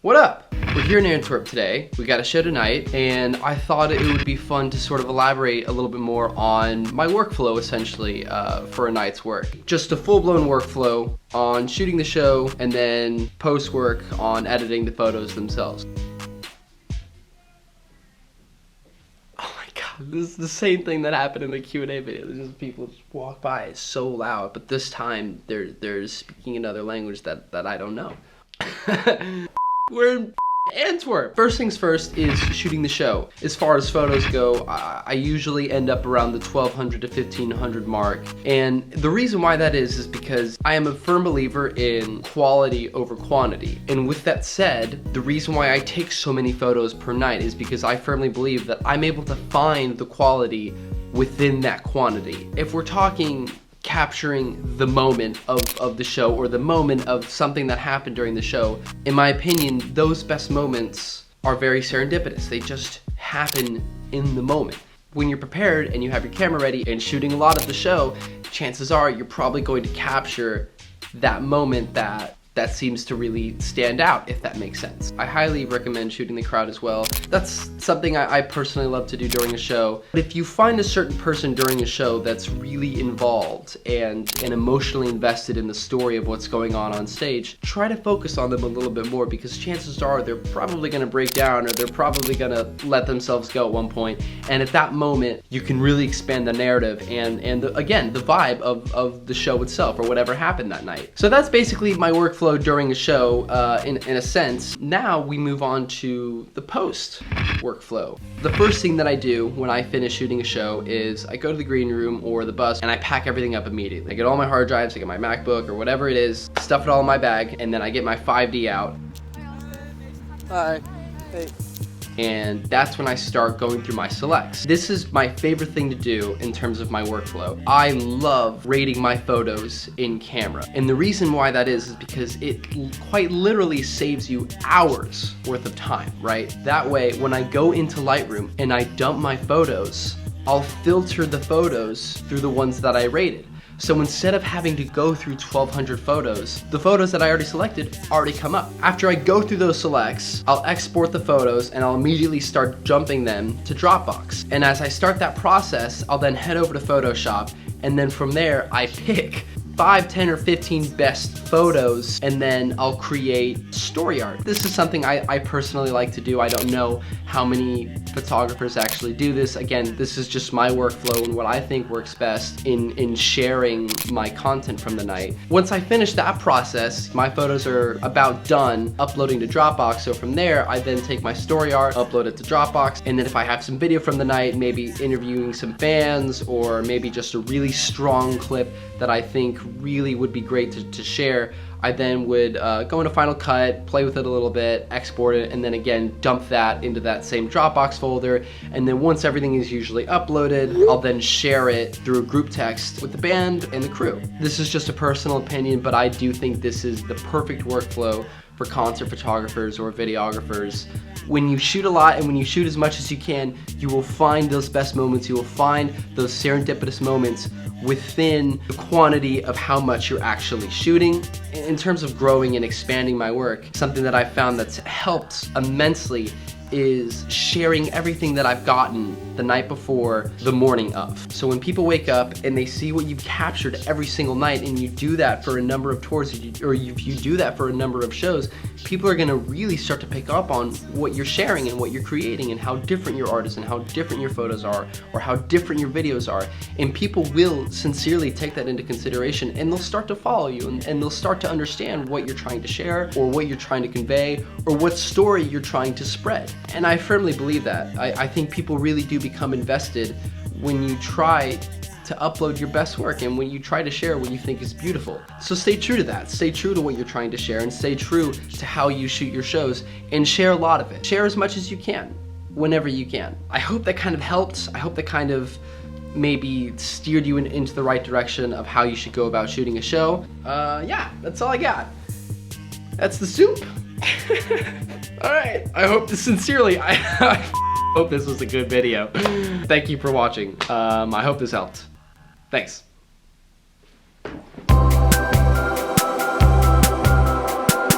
What up? We're here in Antwerp today. We got a show tonight, and I thought it would be fun to sort of elaborate a little bit more on my workflow, essentially, for a night's work. Just a full-blown workflow on shooting the show, and then post-work on editing the photos themselves. Oh my god, this is the same thing that happened in the Q&A video. There's just people just walk by, it's so loud, but this time they're speaking another language that I don't know. We're in Antwerp. First things first is shooting the show. As far as photos go, I usually end up around the 1200 to 1500 mark. And the reason why that is because I am a firm believer in quality over quantity. And with that said, the reason why I take so many photos per night is because I firmly believe that I'm able to find the quality within that quantity. If we're talking capturing the moment of the show, or the moment of something that happened during the show, in my opinion, those best moments are very serendipitous. They just happen in the moment. When you're prepared and you have your camera ready and shooting a lot of the show, chances are you're probably going to capture that moment that seems to really stand out, if that makes sense. I highly recommend shooting the crowd as well. That's something I personally love to do during a show. But if you find a certain person during a show that's really involved and emotionally invested in the story of what's going on stage, try to focus on them a little bit more, because chances are they're probably gonna break down, or they're probably gonna let themselves go at one point. And at that moment, you can really expand the narrative and again, the vibe of the show itself, or whatever happened that night. So that's basically my workflow during a show, in a sense. Now we move on to the post workflow. The first thing that I do when I finish shooting a show is I go to the green room or the bus and I pack everything up immediately. I get all my hard drives, I get my MacBook or whatever it is, stuff it all in my bag, and then I get my 5D out. Hi. Hey. And that's when I start going through my selects. This is my favorite thing to do in terms of my workflow. I love rating my photos in camera. And the reason why that is because it quite literally saves you hours worth of time, right? That way, when I go into Lightroom and I dump my photos, I'll filter the photos through the ones that I rated. So instead of having to go through 1200 photos, the photos that I already selected already come up. After I go through those selects, I'll export the photos and I'll immediately start dumping them to Dropbox. And as I start that process, I'll then head over to Photoshop, and then from there I pick 5, 10, or 15 best photos, and then I'll create story art. This is something I personally like to do. I don't know how many photographers actually do this. Again, this is just my workflow and what I think works best in sharing my content from the night. Once I finish that process, my photos are about done uploading to Dropbox. So from there, I then take my story art, upload it to Dropbox, and then if I have some video from the night, maybe interviewing some fans, or maybe just a really strong clip that I think really would be great to share, I then would go into Final Cut, play with it a little bit, export it, and then again dump that into that same Dropbox folder. And then once everything is usually uploaded, I'll then share it through a group text with the band and the crew. This is just a personal opinion, but I do think this is the perfect workflow for concert photographers or videographers. When you shoot a lot and when you shoot as much as you can, you will find those best moments, you will find those serendipitous moments within the quantity of how much you're actually shooting. In terms of growing and expanding my work, something that I've found that's helped immensely is sharing everything that I've gotten the night before the morning of. So when people wake up and they see what you've captured every single night, and you do that for a number of tours, or you do that for a number of shows, people are gonna really start to pick up on what you're sharing and what you're creating, and how different your art is, and how different your photos are, or how different your videos are. And people will sincerely take that into consideration, and they'll start to follow you, and they'll start to understand what you're trying to share, or what you're trying to convey, or what story you're trying to spread. And I firmly believe that. I think people really do become invested when you try to upload your best work and when you try to share what you think is beautiful. So stay true to that. Stay true to what you're trying to share, and stay true to how you shoot your shows, and share a lot of it. Share as much as you can, whenever you can. I hope that kind of helped. I hope that kind of maybe steered you into the right direction of how you should go about shooting a show. Yeah, that's all I got. That's the soup. All right, I hope this sincerely, I hope this was a good video. Thank you for watching. I hope this helped. Thanks.